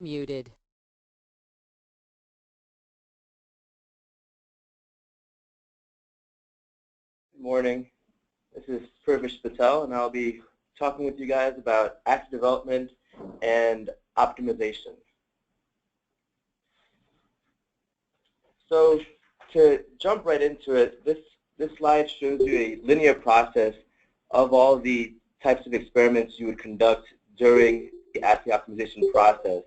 Muted. Good morning. This is Purvish Patel, and I'll be talking with you guys about assay development and optimization. So to jump right into it, this slide shows you a linear process of all the types of experiments you would conduct during the assay optimization process.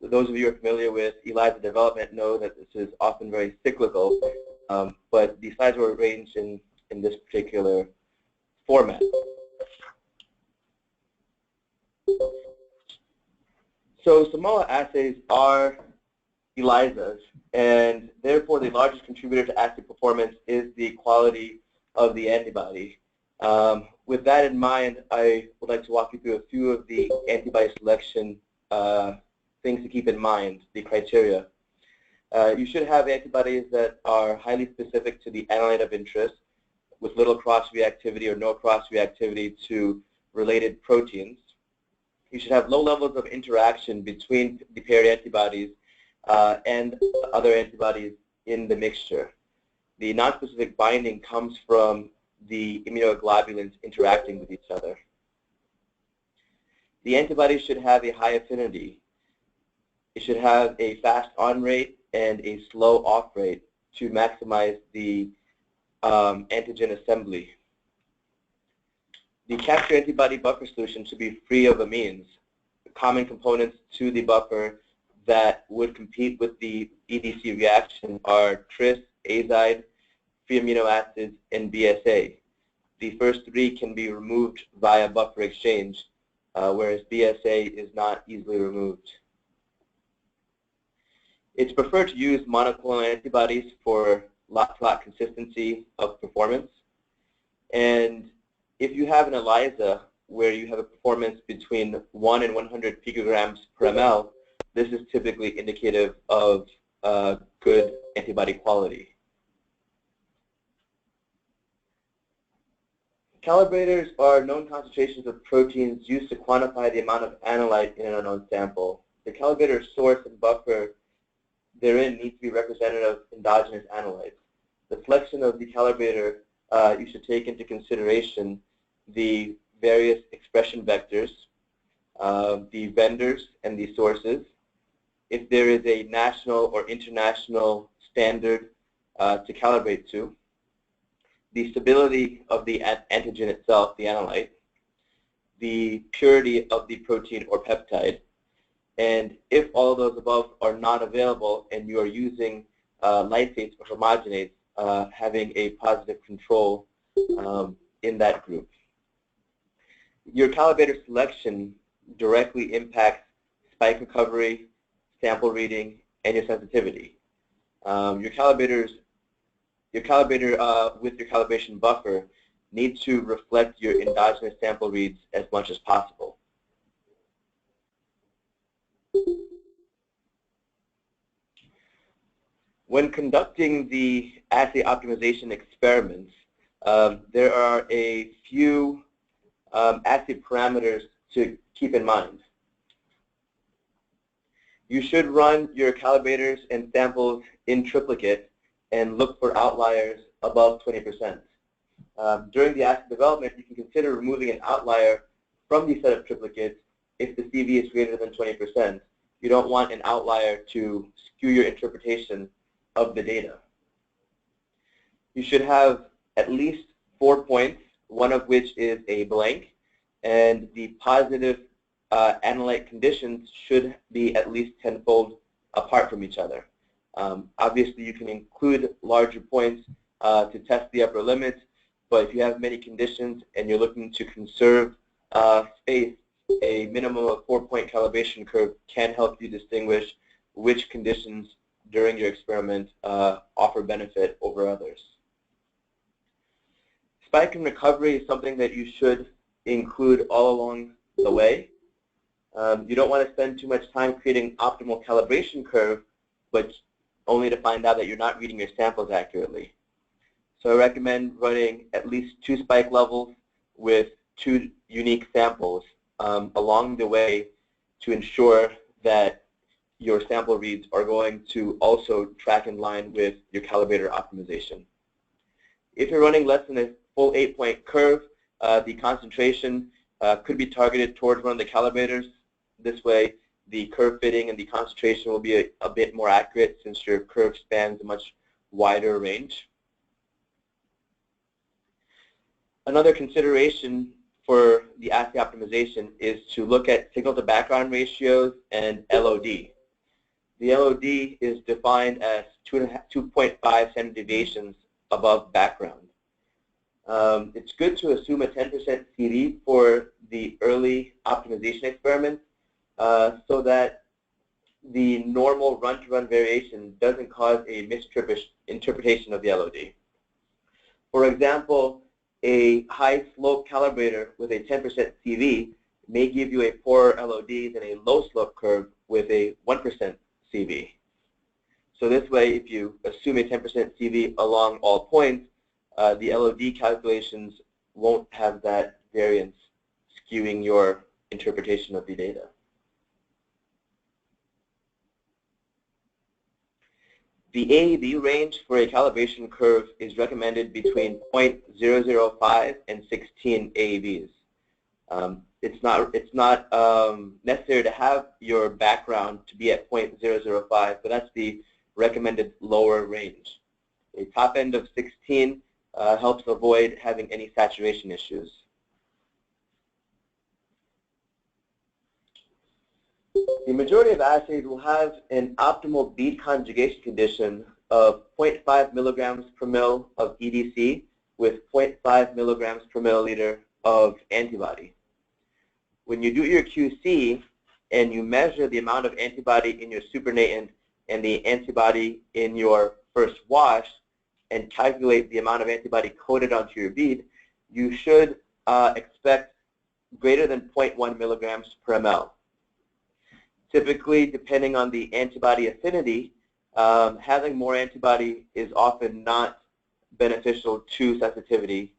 Those of you who are familiar with ELISA development know that this is often very cyclical, but these slides were arranged in this particular format. So Simoa assays are ELISAs, and therefore the largest contributor to assay performance is the quality of the antibody. With that in mind, I would like to walk you through a few of the antibody selection things to keep in mind, the criteria. You should have antibodies that are highly specific to the analyte of interest, with little cross-reactivity or no cross-reactivity to related proteins. You should have low levels of interaction between the paired antibodies and other antibodies in the mixture. The nonspecific binding comes from the immunoglobulins interacting with each other. The antibody should have a high affinity. It should have a fast on rate and a slow off rate to maximize the antigen assembly. The capture antibody buffer solution should be free of amines, common components to the buffer that would compete with the EDC reaction are tris, azide, free amino acids, and BSA. The first three can be removed via buffer exchange, whereas BSA is not easily removed. It's preferred to use monoclonal antibodies for lot-to-lot consistency of performance. And if you have an ELISA where you have a performance between 1 and 100 picograms per ml, this is typically indicative of good antibody quality. Calibrators are known concentrations of proteins used to quantify the amount of analyte in an unknown sample. The calibrator source and buffer therein needs to be representative of endogenous analytes. The selection of the calibrator, you should take into consideration the various expression vectors, the vendors and the sources, if there is a national or international standard to calibrate to, the stability of the antigen itself, the analyte, the purity of the protein or peptide, and if all of those above are not available and you are using lysates or homogenates, having a positive control in that group. Your calibrator selection directly impacts spike recovery, sample reading, and your sensitivity. Your calibrator with your calibration buffer needs to reflect your endogenous sample reads as much as possible. When conducting the assay optimization experiments, there are a few assay parameters to keep in mind. You should run your calibrators and samples in triplicate and look for outliers above 20%. During the assay development, you can consider removing an outlier from the set of triplicates if the CV is greater than 20%. You don't want an outlier to skew your interpretation of the data. You should have at least 4 points, one of which is a blank, and the positive analyte conditions should be at least tenfold apart from each other. Obviously, you can include larger points to test the upper limit, but if you have many conditions and you're looking to conserve space, a minimum of 4-point calibration curve can help you distinguish which conditions during your experiment offer benefit over others. Spike and recovery is something that you should include all along the way. You don't want to spend too much time creating optimal calibration curve, but only to find out that you're not reading your samples accurately. So I recommend running at least 2 spike levels with 2 unique samples. Along the way, to ensure that your sample reads are going to also track in line with your calibrator optimization. If you're running less than a full 8-point curve, the concentration could be targeted towards one of the calibrators. This way, the curve fitting and the concentration will be a bit more accurate since your curve spans a much wider range. Another consideration for the assay optimization is to look at signal-to-background ratios and LOD. The LOD is defined as 2.5 standard deviations above background. It's good to assume a 10% CD for the early optimization experiment so that the normal run-to-run variation doesn't cause a misinterpretation of the LOD. For example, a high-slope calibrator with a 10% CV may give you a poorer LOD than a low-slope curve with a 1% CV. So this way, if you assume a 10% CV along all points, the LOD calculations won't have that variance skewing your interpretation of the data. The AAV range for a calibration curve is recommended between 0.005 and 16 AAVs. It's not necessary to have your background to be at 0.005, but that's the recommended lower range. A top end of 16 helps avoid having any saturation issues. The majority of assays will have an optimal bead conjugation condition of 0.5 milligrams per mil of EDC with 0.5 milligrams per milliliter of antibody. When you do your QC and you measure the amount of antibody in your supernatant and the antibody in your first wash and calculate the amount of antibody coded onto your bead, you should expect greater than 0.1 milligrams per ml. Typically, depending on the antibody affinity, having more antibody is often not beneficial to sensitivity.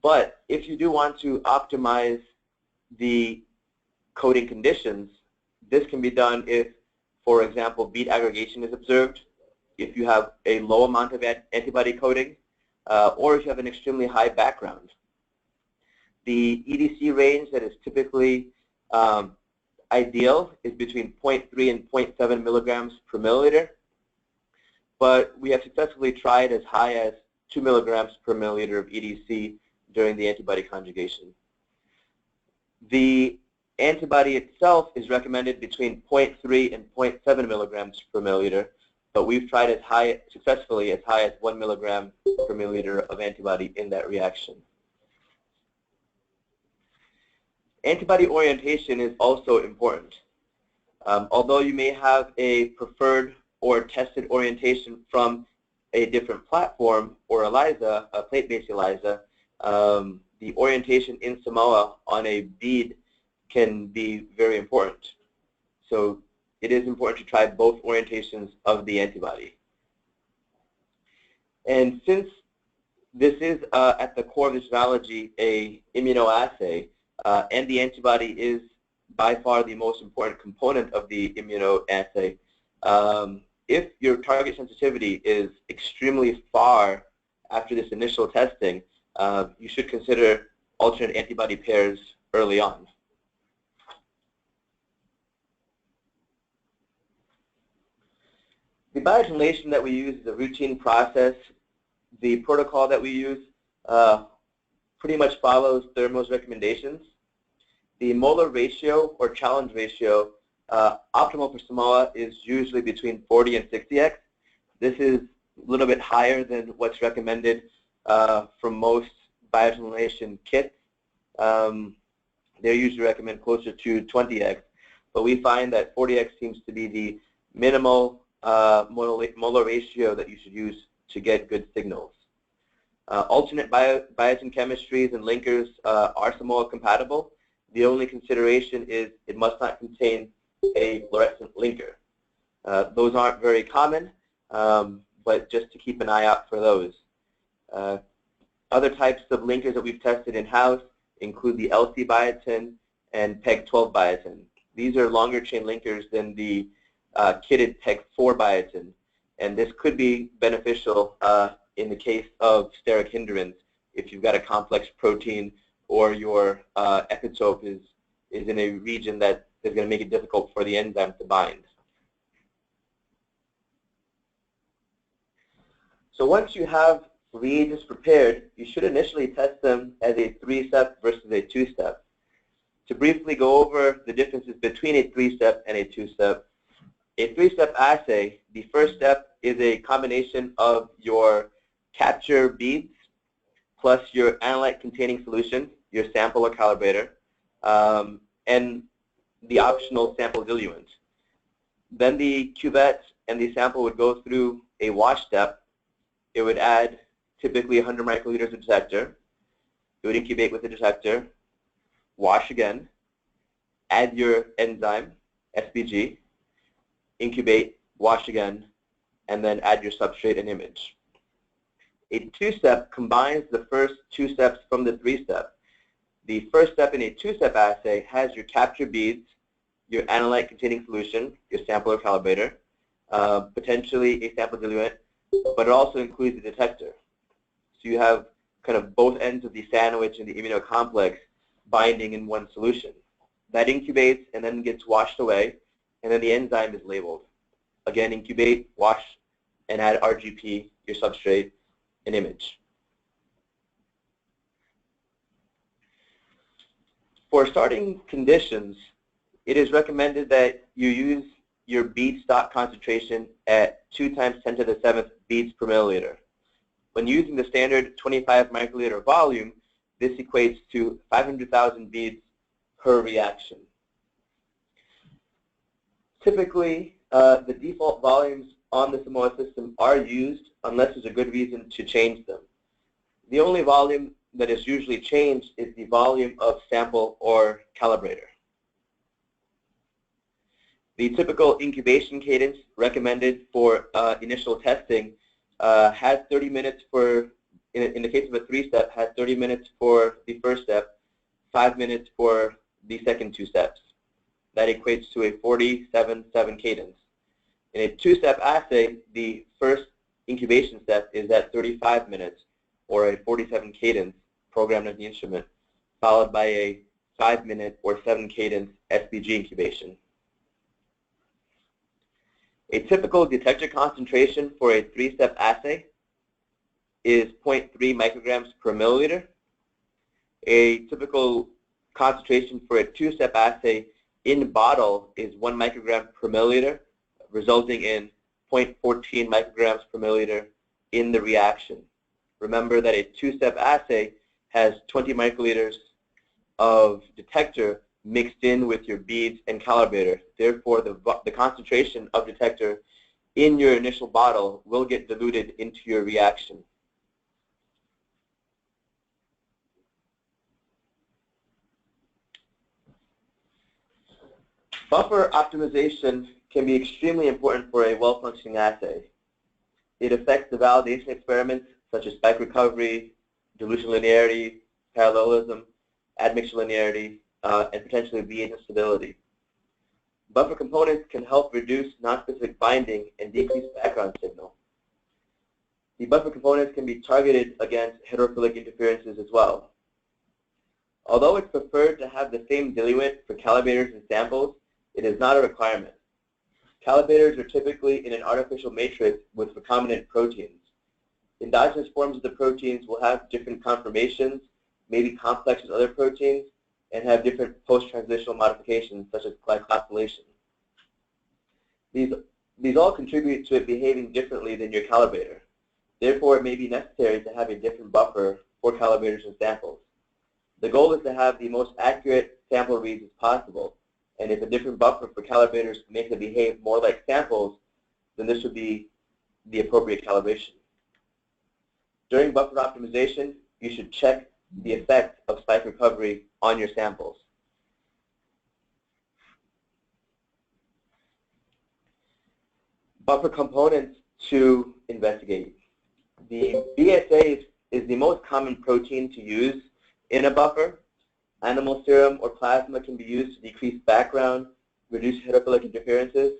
But if you do want to optimize the coding conditions, this can be done if, for example, bead aggregation is observed, if you have a low amount of antibody coding, or if you have an extremely high background. The EDC range that is typically ideal is between 0.3 and 0.7 milligrams per milliliter, but we have successfully tried as high as 2 milligrams per milliliter of EDC during the antibody conjugation. The antibody itself is recommended between 0.3 and 0.7 milligrams per milliliter, but we've tried successfully as high as 1 milligram per milliliter of antibody in that reaction. Antibody orientation is also important. Although you may have a preferred or tested orientation from a different platform or ELISA, a plate-based ELISA, the orientation in Simoa on a bead can be very important. So it is important to try both orientations of the antibody. And since this is at the core of this technology a immunoassay, and the antibody is by far the most important component of the immunoassay, if your target sensitivity is extremely far after this initial testing, you should consider alternate antibody pairs early on. The biotinylation that we use is a routine process. The protocol that we use pretty much follows Thermo's recommendations. The molar ratio or challenge ratio optimal for Simoa is usually between 40 and 60x. This is a little bit higher than what's recommended for most biotinylation kits. They usually recommend closer to 20x, but we find that 40x seems to be the minimal molar ratio that you should use to get good signals. Alternate biotin chemistries and linkers are Simoa compatible. The only consideration is it must not contain a fluorescent linker. Those aren't very common, but just to keep an eye out for those. Other types of linkers that we've tested in-house include the LC biotin and PEG-12 biotin. These are longer chain linkers than the kitted PEG-4 biotin, and this could be beneficial in the case of steric hindrance if you've got a complex protein or your epitope is in a region that is going to make it difficult for the enzyme to bind. So once you have reagents prepared, you should initially test them as a 3-step versus a 2-step. To briefly go over the differences between a 3-step and a 2-step, a 3-step assay, the first step is a combination of your capture beads plus your analyte-containing solution, your sample or calibrator, and the optional sample diluent. Then the cuvette and the sample would go through a wash step. It would add typically 100 microliters of detector. It would incubate with the detector, wash again, add your enzyme, SBG, incubate, wash again, and then add your substrate and image. A 2-step combines the first 2 steps from the 3-step. The first step in a 2-step assay has your capture beads, your analyte-containing solution, your sample or calibrator, potentially a sample diluent, but it also includes the detector. So you have kind of both ends of the sandwich and the immunocomplex binding in one solution. That incubates and then gets washed away, and then the enzyme is labeled. Again, incubate, wash, and add RGP, your substrate, and image. For starting conditions, it is recommended that you use your bead stock concentration at 2 times 10 to the 7th beads per milliliter. When using the standard 25 microliter volume, this equates to 500,000 beads per reaction. Typically, the default volumes on the Simoa system are used unless there's a good reason to change them. The only volume that is usually changed is the volume of sample or calibrator. The typical incubation cadence recommended for initial testing has 30 minutes for, in the case of a 3-step, has 30 minutes for the first step, 5 minutes for the second 2 steps. That equates to a 47-7 cadence. In a 2-step assay, the first incubation step is at 35 minutes, or a 47 cadence programmed on the instrument, followed by a 5-minute or 7 cadence SBG incubation. A typical detector concentration for a 3-step assay is 0.3 micrograms per milliliter. A typical concentration for a 2-step assay in bottle is 1 microgram per milliliter, resulting in 0.14 micrograms per milliliter in the reaction. Remember that a 2-step assay has 20 microliters of detector mixed in with your beads and calibrator. Therefore, the concentration of detector in your initial bottle will get diluted into your reaction. Buffer optimization can be extremely important for a well-functioning assay. It affects the validation experiments such as spike recovery, dilution linearity, parallelism, admixture linearity, and potentially reagent stability. Buffer components can help reduce nonspecific binding and decrease background signal. The buffer components can be targeted against heterophilic interferences as well. Although it's preferred to have the same diluent for calibrators and samples, it is not a requirement. Calibrators are typically in an artificial matrix with recombinant proteins. Endogenous forms of the proteins will have different conformations, maybe complex with other proteins, and have different post-translational modifications such as glycosylation. These all contribute to it behaving differently than your calibrator. Therefore, it may be necessary to have a different buffer for calibrators and samples. The goal is to have the most accurate sample reads as possible, and if a different buffer for calibrators makes it behave more like samples, then this would be the appropriate calibration. During buffer optimization, you should check the effect of spike recovery on your samples. Buffer components to investigate. The BSA is the most common protein to use in a buffer. Animal serum or plasma can be used to decrease background reduce hydrophilic interferences,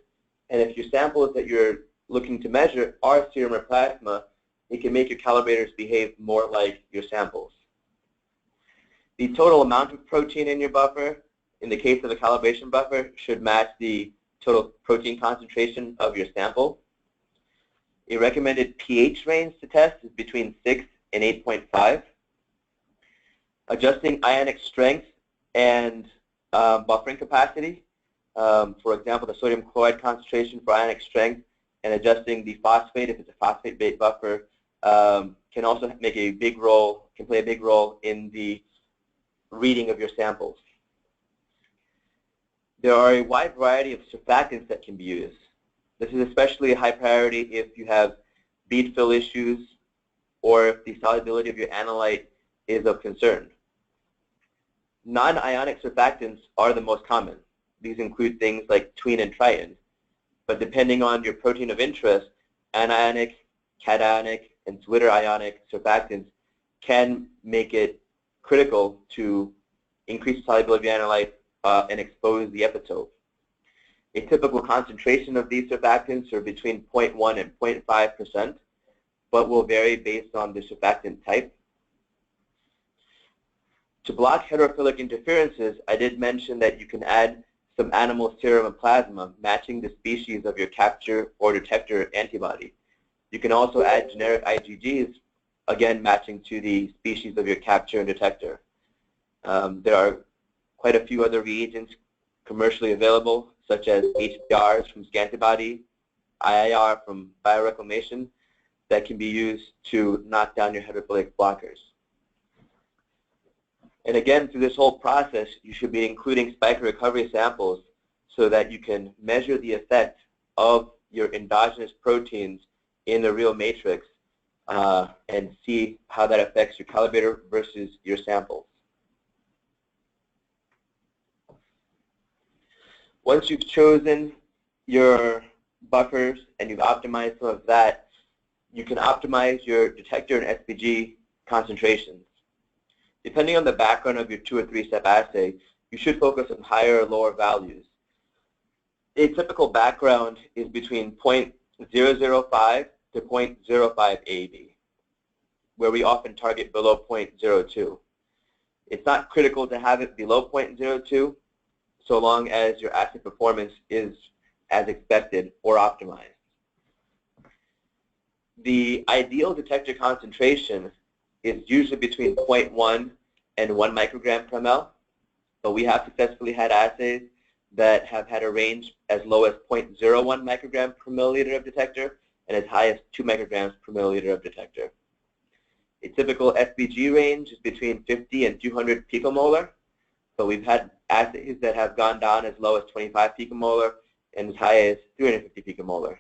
and if your samples that you're looking to measure are serum or plasma, it can make your calibrators behave more like your samples. The total amount of protein in your buffer, in the case of a calibration buffer, should match the total protein concentration of your sample. A recommended pH range to test is between 6 and 8.5. Adjusting ionic strength and buffering capacity. For example, the sodium chloride concentration for ionic strength, and adjusting the phosphate if it's a phosphate-based buffer can also make a big role, can play a big role in the reading of your samples. There are a wide variety of surfactants that can be used. This is especially a high priority if you have bead fill issues or if the solubility of your analyte is of concern. Non-ionic surfactants are the most common. These include things like twine and triton. But depending on your protein of interest, anionic, cationic, and zwitterionic surfactants can make it critical to increase the solubility of your analyte and expose the epitope. A typical concentration of these surfactants are between 0.1 and 0.5%, but will vary based on the surfactant type. To block heterophilic interferences, I did mention that you can add some animal serum and plasma matching the species of your capture or detector antibody. You can also add generic IgGs, again matching to the species of your capture and detector. There are quite a few other reagents commercially available, such as HBRs from Antibody, IIR from Bioreclamation, that can be used to knock down your hydrophilic blockers. And again, through this whole process, you should be including spike recovery samples so that you can measure the effect of your endogenous proteins in the real matrix and see how that affects your calibrator versus your samples. Once you've chosen your buffers and you've optimized some of that, you can optimize your detector and SBG concentrations. Depending on the background of your 2 or 3-step assay, you should focus on higher or lower values. A typical background is between 0.005 to 0.05 AAV, where we often target below 0.02. It's not critical to have it below 0.02 so long as your assay performance is as expected or optimized. The ideal detector concentration is usually between 0.1 and 1 microgram per ml, but we have successfully had assays that have had a range as low as 0.01 microgram per milliliter of detector and as high as 2 micrograms per milliliter of detector. A typical SBG range is between 50 and 200 picomolar, but we've had assays that have gone down as low as 25 picomolar and as high as 350 picomolar.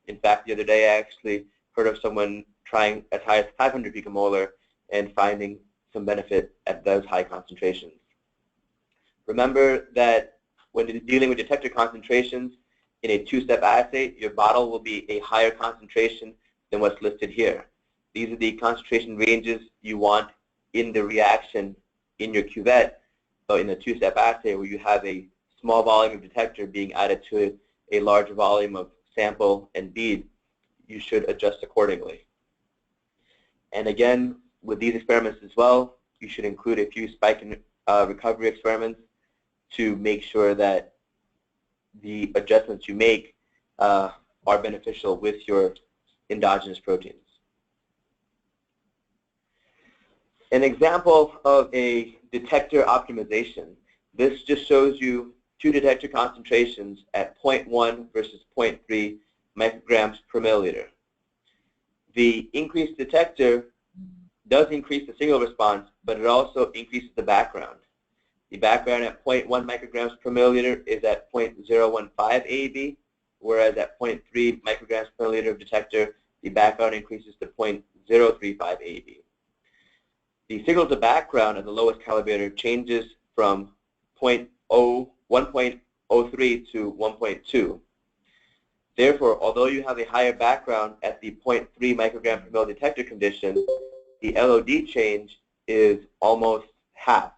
In fact, the other day I actually heard of someone trying as high as 500 picomolar and finding some benefit at those high concentrations. Remember that when dealing with detector concentrations in a 2-step assay, your bottle will be a higher concentration than what's listed here. These are the concentration ranges you want in the reaction in your cuvette, but in a 2-step assay where you have a small volume of detector being added to a larger volume of sample and bead, you should adjust accordingly. And again, with these experiments as well, you should include a few spike and recovery experiments to make sure that the adjustments you make are beneficial with your endogenous proteins. An example of a detector optimization. This just shows you 2 detector concentrations at 0.1 versus 0.3 micrograms per milliliter. The increased detector does increase the signal response, but it also increases the background. The background at 0.1 micrograms per milliliter is at 0.015 AAV, whereas at 0.3 micrograms per milliliter of detector, the background increases to 0.035 AAV. The signal to background at the lowest calibrator changes from 1.03 to 1.2. Therefore, although you have a higher background at the 0.3 microgram per ml detector condition, the LOD change is almost half.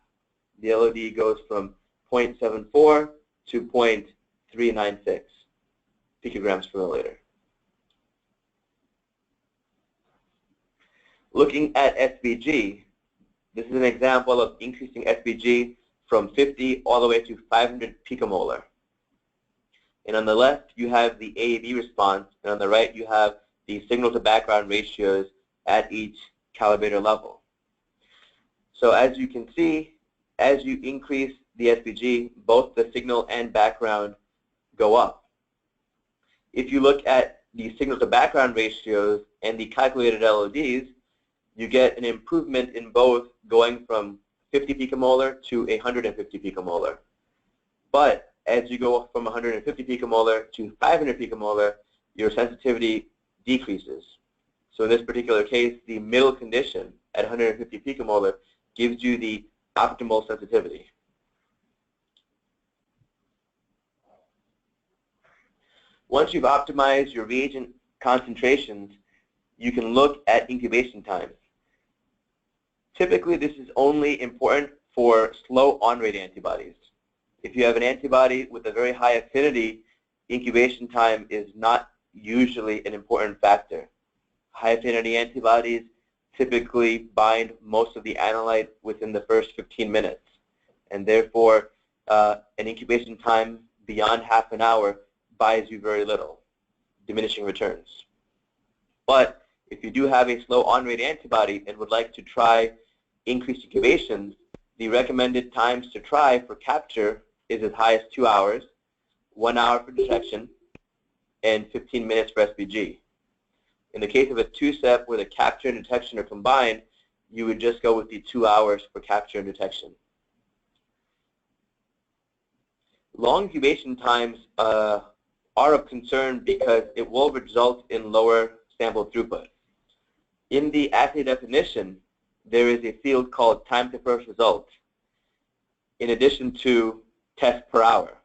The LOD goes from 0.74 to 0.396 picograms per milliliter. Looking at SBG, this is an example of increasing SBG from 50 all the way to 500 picomolar. And on the left, you have the AAV response, and on the right, you have the signal-to-background ratios at each calibrator level. So as you can see, as you increase the SBG, both the signal and background go up. If you look at the signal-to-background ratios and the calculated LODs, you get an improvement in both going from 50 picomolar to 150 picomolar. But as you go from 150 picomolar to 500 picomolar, your sensitivity decreases. So in this particular case, the middle condition at 150 picomolar gives you the optimal sensitivity. Once you've optimized your reagent concentrations, you can look at incubation times. Typically, this is only important for slow on-rate antibodies. If you have an antibody with a very high affinity, incubation time is not usually an important factor. High affinity antibodies typically bind most of the analyte within the first 15 minutes, and therefore an incubation time beyond half an hour buys you very little, diminishing returns. But if you do have a slow on-rate antibody and would like to try increased incubation, the recommended times to try for capture is as high as 2 hours, 1 hour for detection, and 15 minutes for SBG. In the case of a two-step where the capture and detection are combined, you would just go with the 2 hours for capture and detection. Long incubation times are of concern because it will result in lower sample throughput. In the assay definition, there is a field called time to first result, in addition to tests per hour.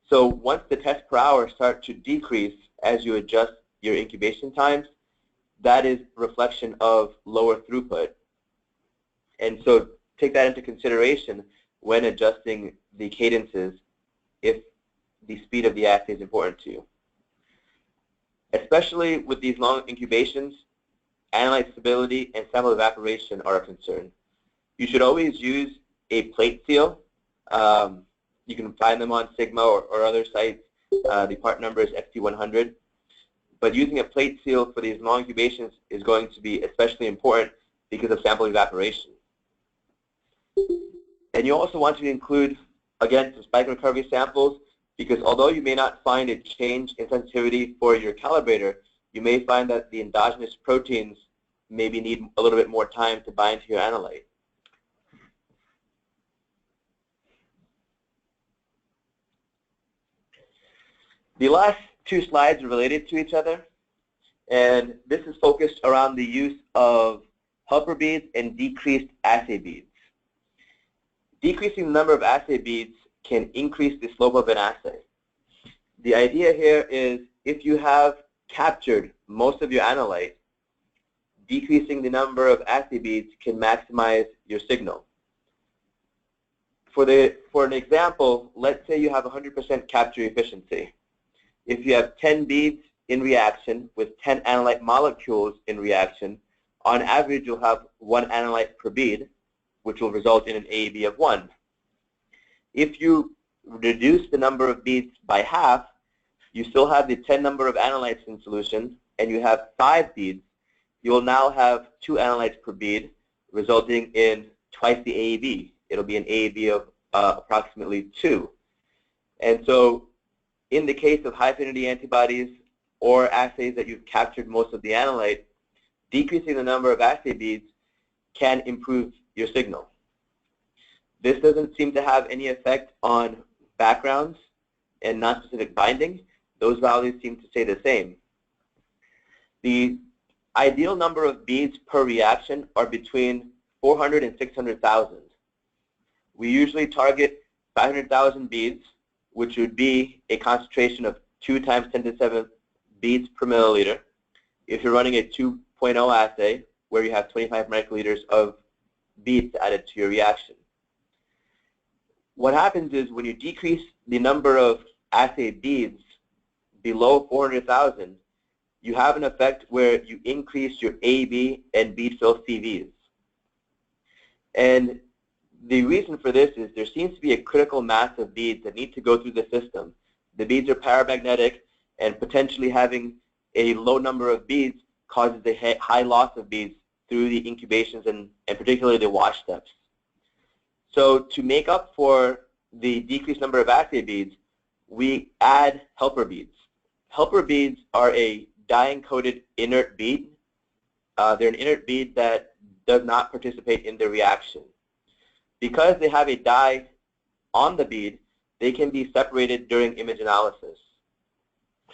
So once the tests per hour start to decrease as you adjust your incubation times, that is a reflection of lower throughput. And so take that into consideration when adjusting the cadences if the speed of the assay is important to you. Especially with these long incubations, analyte stability and sample evaporation are a concern. You should always use a plate seal. You can find them on Sigma or other sites. The part number is XT100. But using a plate seal for these long incubations is going to be especially important because of sample evaporation. And you also want to include, again, some spike recovery samples, because although you may not find a change in sensitivity for your calibrator, you may find that the endogenous proteins maybe need a little bit more time to bind to your analyte. The last two slides are related to each other, and this is focused around the use of helper beads and decreased assay beads. Decreasing the number of assay beads can increase the slope of an assay. The idea here is if you have captured most of your analyte, decreasing the number of assay beads can maximize your signal. For an example, let's say you have 100% capture efficiency. If you have 10 beads in reaction with 10 analyte molecules in reaction, on average you'll have 1 analyte per bead, which will result in an AAV of 1. If you reduce the number of beads by half, you still have the 10 number of analytes in solution, and you have 5 beads, you will now have 2 analytes per bead, resulting in twice the AAV. It'll be an AAV of approximately 2. And so in the case of high-affinity antibodies or assays that you've captured most of the analyte, decreasing the number of assay beads can improve your signal. This doesn't seem to have any effect on backgrounds and non-specific binding. Those values seem to stay the same. The ideal number of beads per reaction are between 400 and 600,000. We usually target 500,000 beads, which would be a concentration of 2 times 10 to the 7th beads per milliliter. If you're running a 2.0 assay where you have 25 microliters of beads added to your reaction. What happens is when you decrease the number of assay beads below 400,000, you have an effect where you increase your AB and bead fill CVs. And the reason for this is there seems to be a critical mass of beads that need to go through the system. The beads are paramagnetic, and potentially having a low number of beads causes a high loss of beads through the incubations and particularly the wash steps. So to make up for the decreased number of assay beads, we add helper beads. Helper beads are a dye-encoded inert bead. They're an inert bead that does not participate in the reaction. Because they have a dye on the bead, they can be separated during image analysis.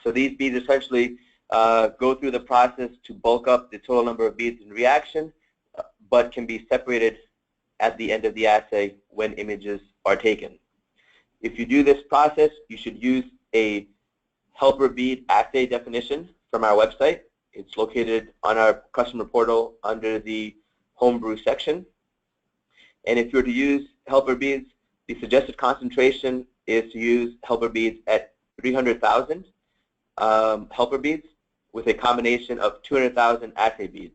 So these beads essentially go through the process to bulk up the total number of beads in reaction, but can be separated at the end of the assay when images are taken. If you do this process, you should use a helper bead assay definition from our website. It's located on our customer portal under the homebrew section. And if you're to use helper beads, the suggested concentration is to use helper beads at 300,000 helper beads with a combination of 200,000 assay beads.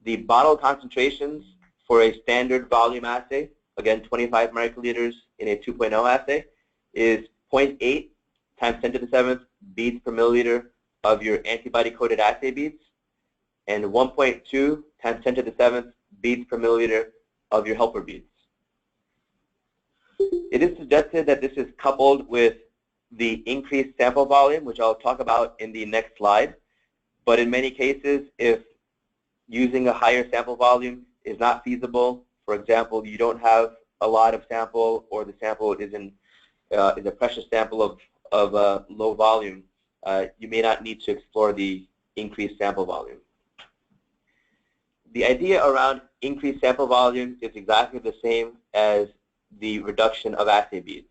The bottle concentrations for a standard volume assay, again 25 microliters in a 2.0 assay, is 0.8 times 10 to the 7th beads per milliliter of your antibody-coated assay beads, and 1.2 times 10 to the 7th beads per milliliter of your helper beads. It is suggested that this is coupled with the increased sample volume, which I'll talk about in the next slide. But in many cases, if using a higher sample volume is not feasible, for example, you don't have a lot of sample, or the sample is a precious sample of low volume, you may not need to explore the increased sample volume. The idea around increased sample volume is exactly the same as the reduction of assay beads.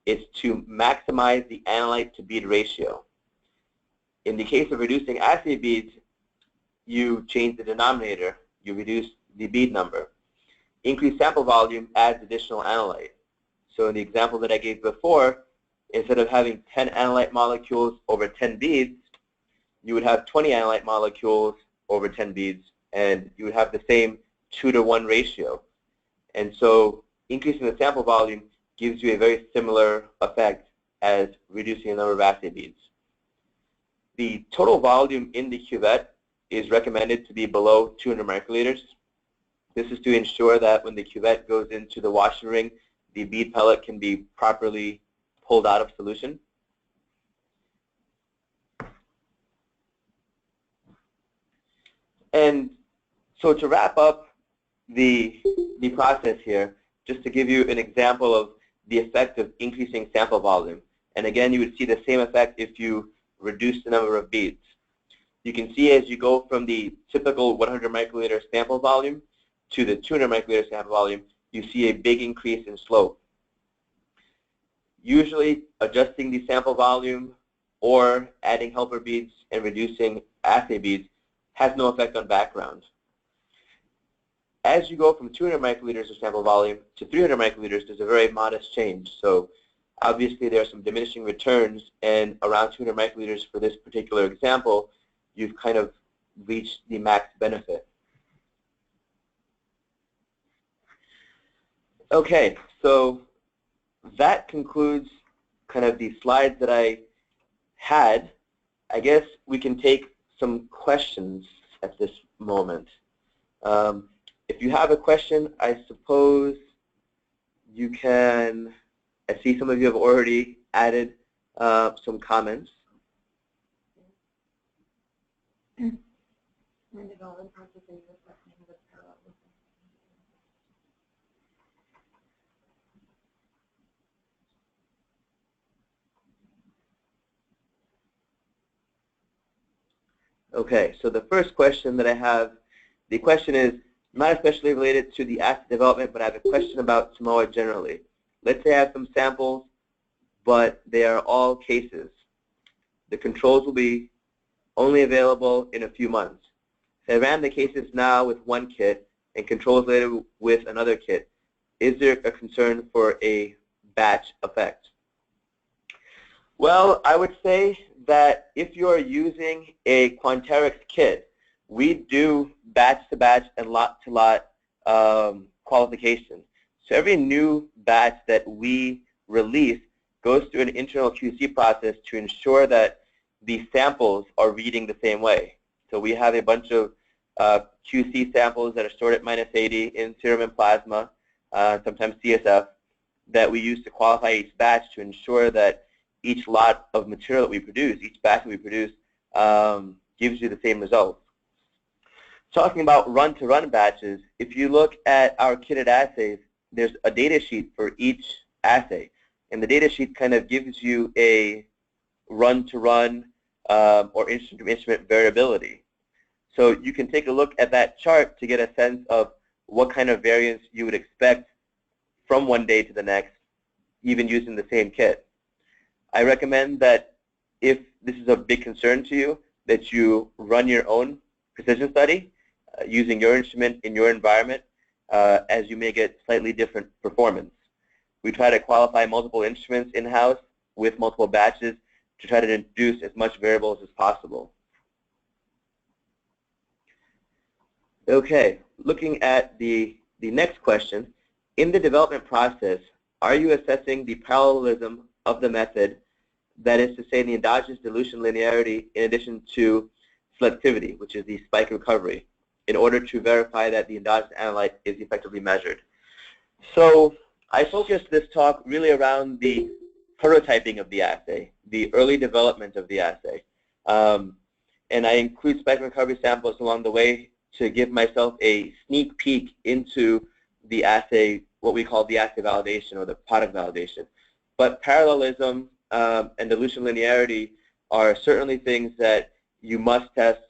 It's to maximize the analyte to bead ratio. In the case of reducing assay beads, you change the denominator, you reduce the bead number. Increased sample volume adds additional analyte. So in the example that I gave before, instead of having 10 analyte molecules over 10 beads, you would have 20 analyte molecules over 10 beads, and you would have the same 2-to-1 ratio. And so increasing the sample volume gives you a very similar effect as reducing the number of assay beads. The total volume in the cuvette is recommended to be below 200 microliters. This is to ensure that when the cuvette goes into the washing ring, the bead pellet can be properly pulled out of solution. And so to wrap up the process here, just to give you an example of the effect of increasing sample volume. And again, you would see the same effect if you reduce the number of beads. You can see as you go from the typical 100 microliter sample volume to the 200 microliter sample volume, you see a big increase in slope. Usually, adjusting the sample volume or adding helper beads and reducing assay beads has no effect on background. As you go from 200 microliters of sample volume to 300 microliters, there's a very modest change. So obviously there are some diminishing returns, and around 200 microliters for this particular example, you've kind of reached the max benefit. Okay, so that concludes kind of the slides that I had. I guess we can take some questions at this moment. If you have a question, I suppose you can, I see some of you have already added some comments. Okay, so the first question that I have, the question is not especially related to the assay development, but I have a question about Samoa generally. Let's say I have some samples, but they are all cases. The controls will be only available in a few months. If I ran the cases now with one kit and controls later with another kit, is there a concern for a batch effect? Well, I would say that if you're using a Quanterix kit, we do batch-to-batch and lot-to-lot qualification. So every new batch that we release goes through an internal QC process to ensure that the samples are reading the same way. So we have a bunch of QC samples that are stored at -80 in serum and plasma, sometimes CSF, that we use to qualify each batch to ensure that each lot of material that we produce, each batch that we produce, gives you the same results. Talking about run-to-run batches, if you look at our kitted assays, there's a data sheet for each assay. And the data sheet kind of gives you a run-to-run or instrument-to-instrument variability. So you can take a look at that chart to get a sense of what kind of variance you would expect from one day to the next, even using the same kit. I recommend that if this is a big concern to you, that you run your own precision study using your instrument in your environment, as you may get slightly different performance. We try to qualify multiple instruments in-house with multiple batches to try to introduce as much variables as possible. Okay, looking at the next question, in the development process, are you assessing the parallelism of the method, that is to say the endogenous dilution linearity in addition to selectivity, which is the spike recovery, in order to verify that the endogenous analyte is effectively measured? So I focused this talk really around the prototyping of the assay, the early development of the assay. And I include spike recovery samples along the way to give myself a sneak peek into the assay, what we call the assay validation or the product validation. But parallelism and dilution linearity are certainly things that you must test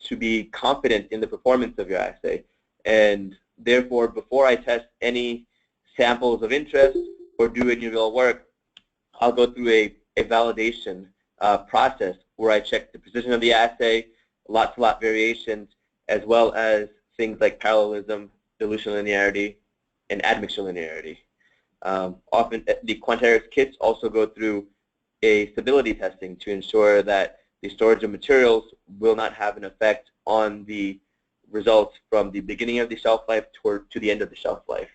to be confident in the performance of your assay. And therefore, before I test any samples of interest or do any real work, I'll go through a validation process where I check the precision of the assay, lot-to-lot variations, as well as things like parallelism, dilution linearity, and admixture linearity. Often the Quanterix kits also go through a stability testing to ensure that the storage of materials will not have an effect on the results from the beginning of the shelf life to the end of the shelf life.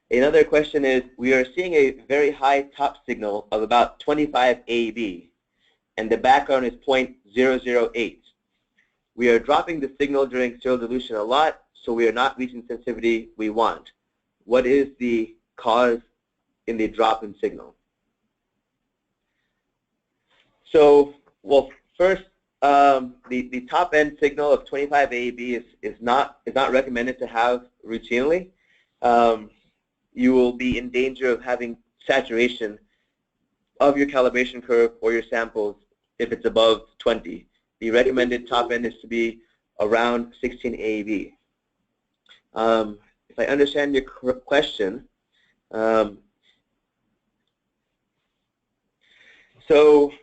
Another question is, we are seeing a very high top signal of about 25 AB, and the background is 0.008. We are dropping the signal during serial dilution a lot, so we are not reaching sensitivity we want. What is the cause in the drop in signal? So, well, first, the top end signal of 25 AB is not recommended to have routinely. You will be in danger of having saturation of your calibration curve or your samples if it's above 20. The recommended top end is to be around 16 AB. If I understand your question, so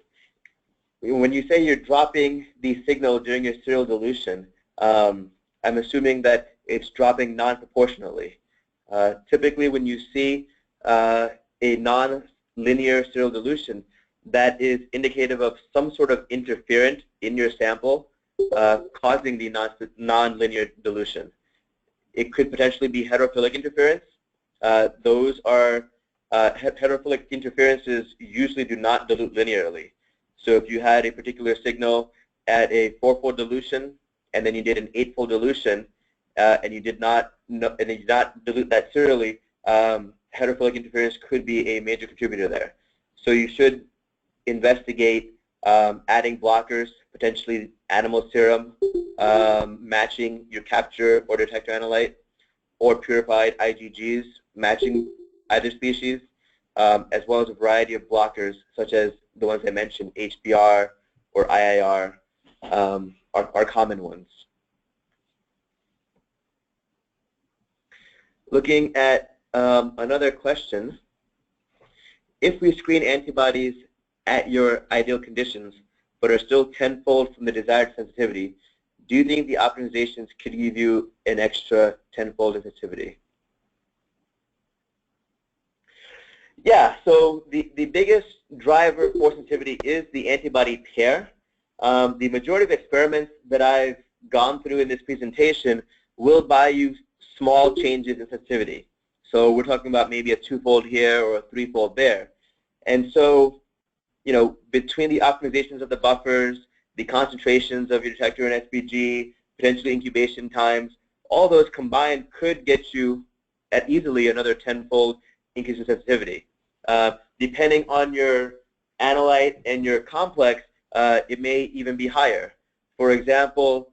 when you say you're dropping the signal during your serial dilution, I'm assuming that it's dropping non-proportionally. Typically, when you see a non-linear serial dilution, that is indicative of some sort of interferent in your sample causing the non-linear dilution. It could potentially be heterophilic interference. Those are heterophilic interferences usually do not dilute linearly. So if you had a particular signal at a 4-fold dilution and then you did an 8-fold dilution and you did not dilute that serially, heterophilic interference could be a major contributor there. So you should investigate adding blockers, potentially animal serum, matching your capture or detector analyte, or purified IgGs matching either species, as well as a variety of blockers such as the ones I mentioned, HBr or IIR, are common ones. Looking at another question, if we screen antibodies at your ideal conditions but are still tenfold from the desired sensitivity, do you think the optimizations could give you an extra tenfold sensitivity? Yeah, so the biggest driver for sensitivity is the antibody pair. The majority of experiments that I've gone through in this presentation will buy you small changes in sensitivity. So we're talking about maybe a twofold here or a threefold there. And so, you know, between the optimizations of the buffers, the concentrations of your detector and SBG, potentially incubation times, all those combined could get you at easily another 10-fold increase in sensitivity. Depending on your analyte and your complex, it may even be higher. For example,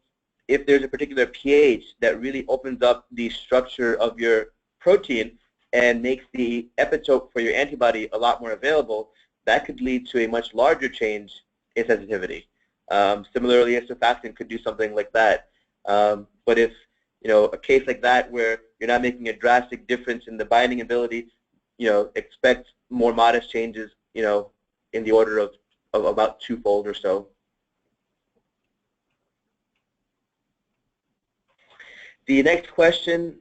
if there's a particular pH that really opens up the structure of your protein and makes the epitope for your antibody a lot more available, that could lead to a much larger change in sensitivity. Similarly, a surfactant could do something like that. But if, you know, a case like that where you're not making a drastic difference in the binding ability, you know, expect more modest changes, you know, in the order of about twofold or so. The next question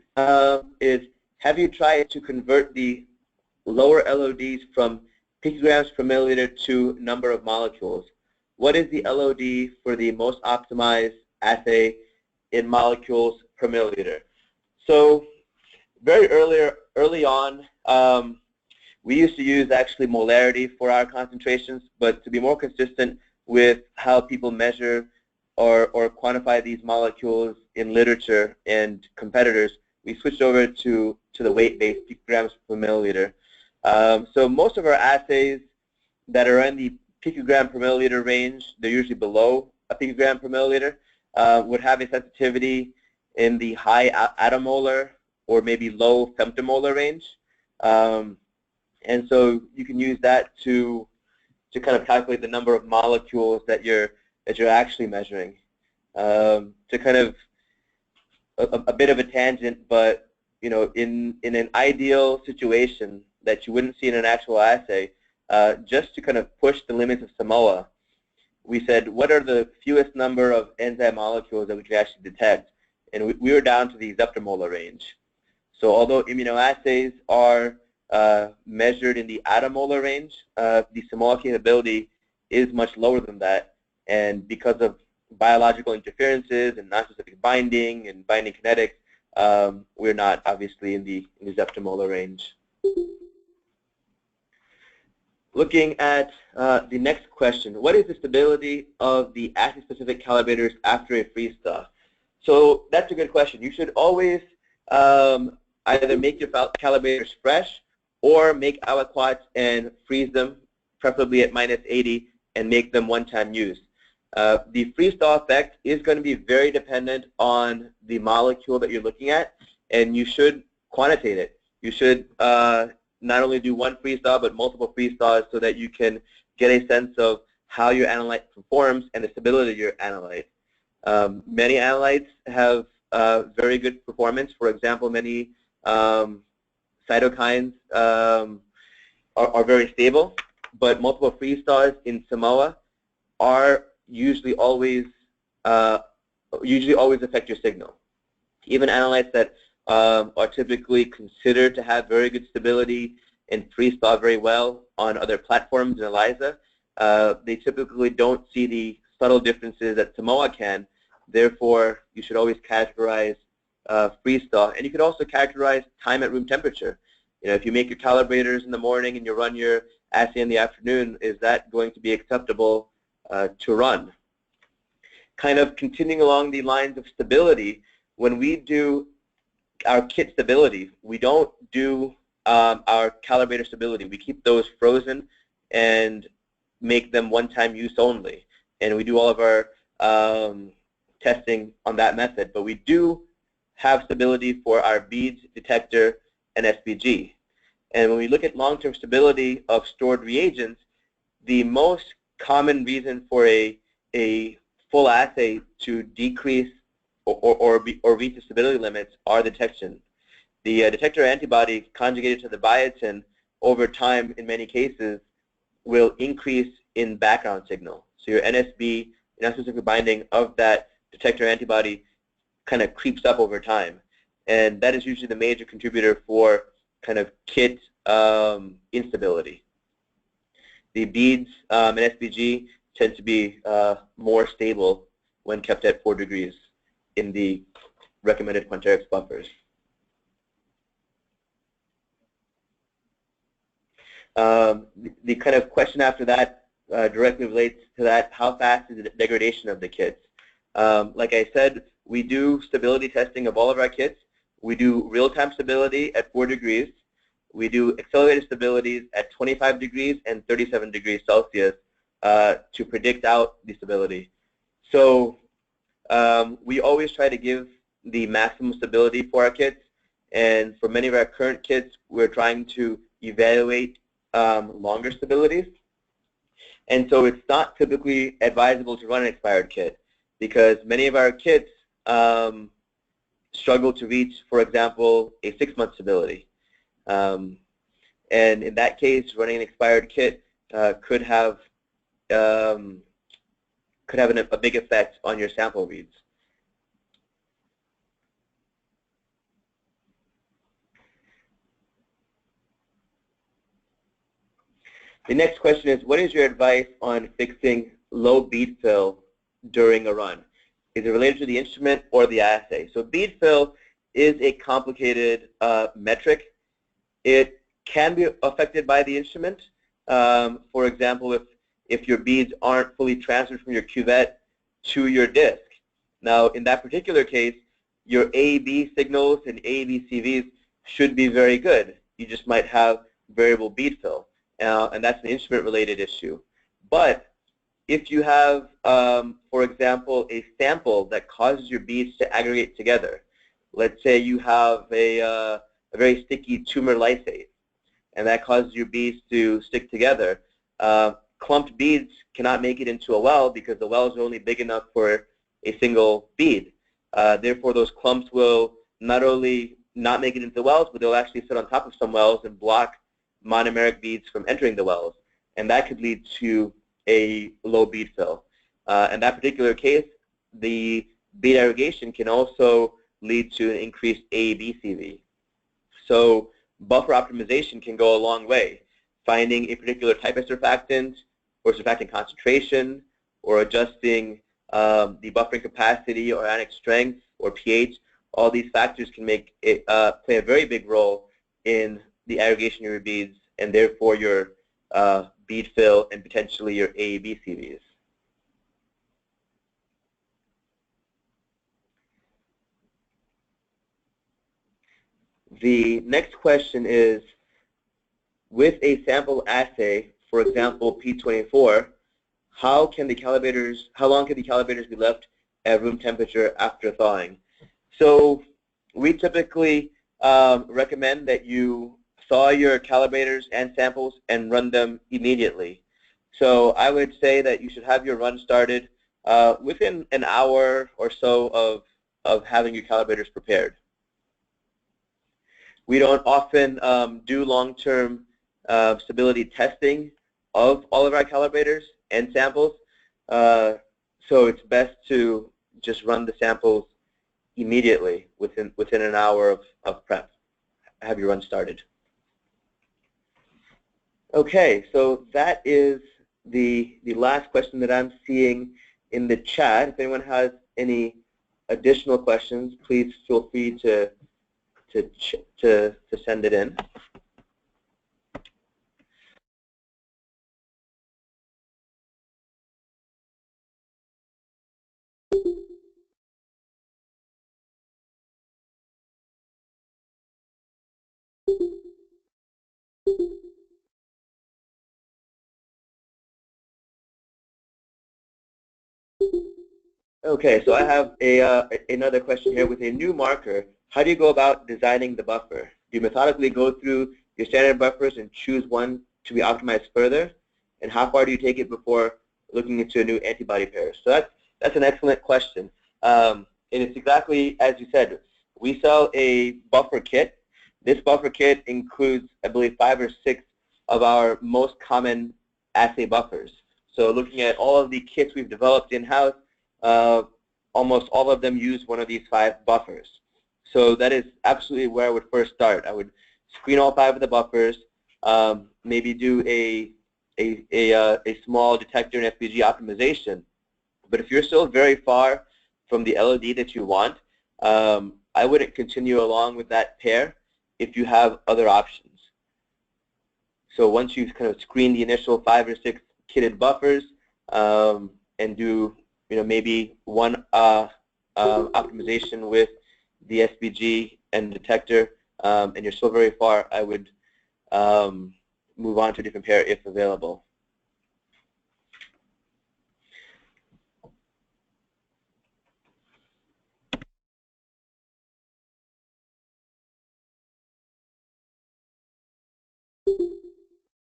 is, have you tried to convert the lower LODs from picograms per milliliter to number of molecules? What is the LOD for the most optimized assay in molecules per milliliter? So very early on, we used to use actually molarity for our concentrations, but to be more consistent with how people measure or quantify these molecules in literature and competitors, we switched over to the weight-based picograms per milliliter. So most of our assays that are in the picogram per milliliter range, they're usually below a picogram per milliliter, would have a sensitivity in the high attomolar or maybe low femtomolar range. And so you can use that to kind of calculate the number of molecules that you're actually measuring. To kind of a bit of a tangent, but you know, in an ideal situation that you wouldn't see in an actual assay, just to kind of push the limits of Samoa, we said, what are the fewest number of enzyme molecules that we could actually detect? And we were down to the zeptomolar range. So although immunoassays are measured in the attomolar range, the Samoa capability is much lower than that. And because of biological interferences and non-specific binding and binding kinetics, we're not obviously in the zeptomolar range. Looking at the next question, what is the stability of the assay-specific calibrators after a freeze thaw? So that's a good question. You should always either make your calibrators fresh or make aliquots and freeze them, preferably at -80, and make them one-time use. The freeze-thaw effect is going to be very dependent on the molecule that you're looking at, and you should quantitate it. You should not only do one freeze-thaw, but multiple freeze-thaws so that you can get a sense of how your analyte performs and the stability of your analyte. Many analytes have very good performance. For example, many cytokines are very stable, but multiple freeze-thaws in Samoa are usually always affect your signal. Even analytes that are typically considered to have very good stability and freeze-thaw very well on other platforms in ELISA, they typically don't see the subtle differences that Samoa can. Therefore, you should always categorize freeze-thaw. And you could also characterize time at room temperature. You know, if you make your calibrators in the morning and you run your assay in the afternoon, is that going to be acceptable to run? Kind of continuing along the lines of stability, when we do our kit stability, we don't do our calibrator stability. We keep those frozen and make them one-time use only. And we do all of our testing on that method. But we do have stability for our beads, detector, and SBG. And when we look at long-term stability of stored reagents, the most common reason for a full assay to decrease or reach the stability limits are detection. The detector antibody conjugated to the biotin over time, in many cases, will increase in background signal. So your NSB, non-specific binding of that detector antibody, kind of creeps up over time. And that is usually the major contributor for kind of kit instability. The beads and SBG tend to be more stable when kept at 4 degrees in the recommended Quanterix buffers. The kind of question after that directly relates to that: how fast is the degradation of the kits? Like I said, we do stability testing of all of our kits. We do real-time stability at 4 degrees. We do accelerated stabilities at 25 degrees and 37 degrees Celsius to predict out the stability. So we always try to give the maximum stability for our kits, and for many of our current kits, we're trying to evaluate longer stabilities. And so it's not typically advisable to run an expired kit, because many of our kits struggle to reach, for example, a 6-month stability. And in that case, running an expired kit could have a big effect on your sample reads. The next question is, what is your advice on fixing low bead fill during a run? Is it related to the instrument or the assay? So bead fill is a complicated metric. It can be affected by the instrument. For example, if your beads aren't fully transferred from your cuvette to your disc. Now, in that particular case, your AAB signals and AAB CVs should be very good. You just might have variable bead fill, and that's an instrument-related issue. But if you have, for example, a sample that causes your beads to aggregate together, let's say you have a very sticky tumor lysate, and that causes your beads to stick together. Clumped beads cannot make it into a well because the wells are only big enough for a single bead. Therefore, those clumps will not only not make it into the wells, but they'll actually sit on top of some wells and block monomeric beads from entering the wells. And that could lead to a low bead fill. In that particular case, the bead aggregation can also lead to an increased AAB CV. So buffer optimization can go a long way. Finding a particular type of surfactant or surfactant concentration, or adjusting the buffering capacity or ionic strength or pH, all these factors can make it play a very big role in the aggregation of your beads, and therefore your bead fill and potentially your AAB CVs. The next question is, with a sample assay, for example P24, how long can the calibrators be left at room temperature after thawing? So we typically recommend that you thaw your calibrators and samples and run them immediately. So I would say that you should have your run started within an hour or so of having your calibrators prepared. We don't often do long-term stability testing of all of our calibrators and samples, so it's best to just run the samples immediately within an hour of prep. Have your run started. Okay, so that is the last question that I'm seeing in the chat. If anyone has any additional questions, please feel free to send it in. Okay, so I have another question here. With a new marker, how do you go about designing the buffer? Do you methodically go through your standard buffers and choose one to be optimized further? And how far do you take it before looking into a new antibody pair? So that's an excellent question. And it's exactly as you said. We sell a buffer kit. This buffer kit includes, I believe, 5 or 6 of our most common assay buffers. So looking at all of the kits we've developed in-house, almost all of them use one of these 5 buffers. So that is absolutely where I would first start. I would screen all 5 of the buffers. maybe do a small detector and SBG optimization. But if you're still very far from the LOD that you want, I wouldn't continue along with that pair if you have other options. So once you've kind of screened the initial 5 or 6 kitted buffers and do maybe one optimization with the SBG and detector, and you're still very far, I would move on to a different pair if available.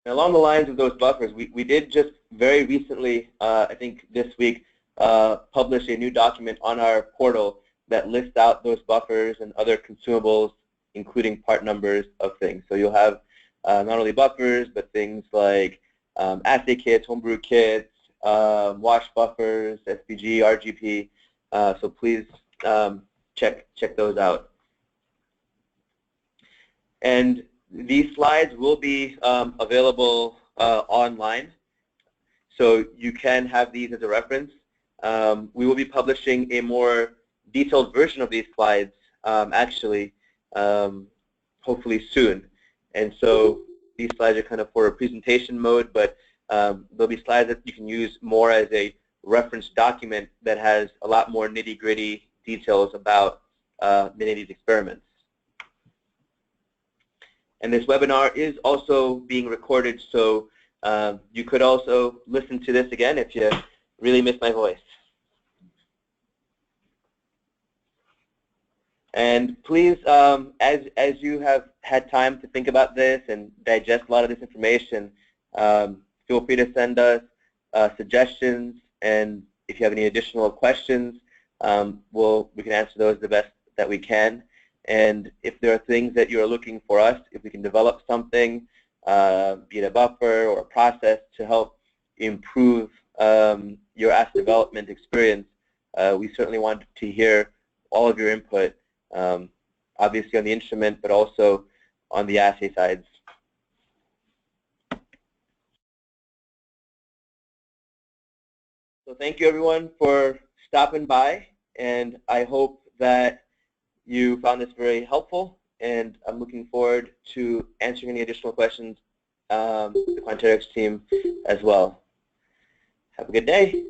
Along the lines of those buffers, we did just very recently, I think this week, publish a new document on our portal that lists out those buffers and other consumables, including part numbers of things. So you'll have not only buffers, but things like assay kits, homebrew kits, wash buffers, SBG, RGP. So please check those out. And these slides will be available online, so you can have these as a reference. We will be publishing a more detailed version of these slides, actually, hopefully soon. And so these slides are kind of for a presentation mode, but there'll be slides that you can use more as a reference document that has a lot more nitty-gritty details about many of these experiments. And this webinar is also being recorded, so you could also listen to this again if you really miss my voice. And please, as you have had time to think about this and digest a lot of this information, feel free to send us suggestions, and if you have any additional questions, we can answer those the best that we can. And if there are things that you're looking for us, if we can develop something, be it a buffer or a process to help improve your assay development experience, we certainly want to hear all of your input, obviously on the instrument, but also on the assay sides. So thank you everyone for stopping by, and I hope that you found this very helpful, and I'm looking forward to answering any additional questions the Quanterix team as well. Have a good day.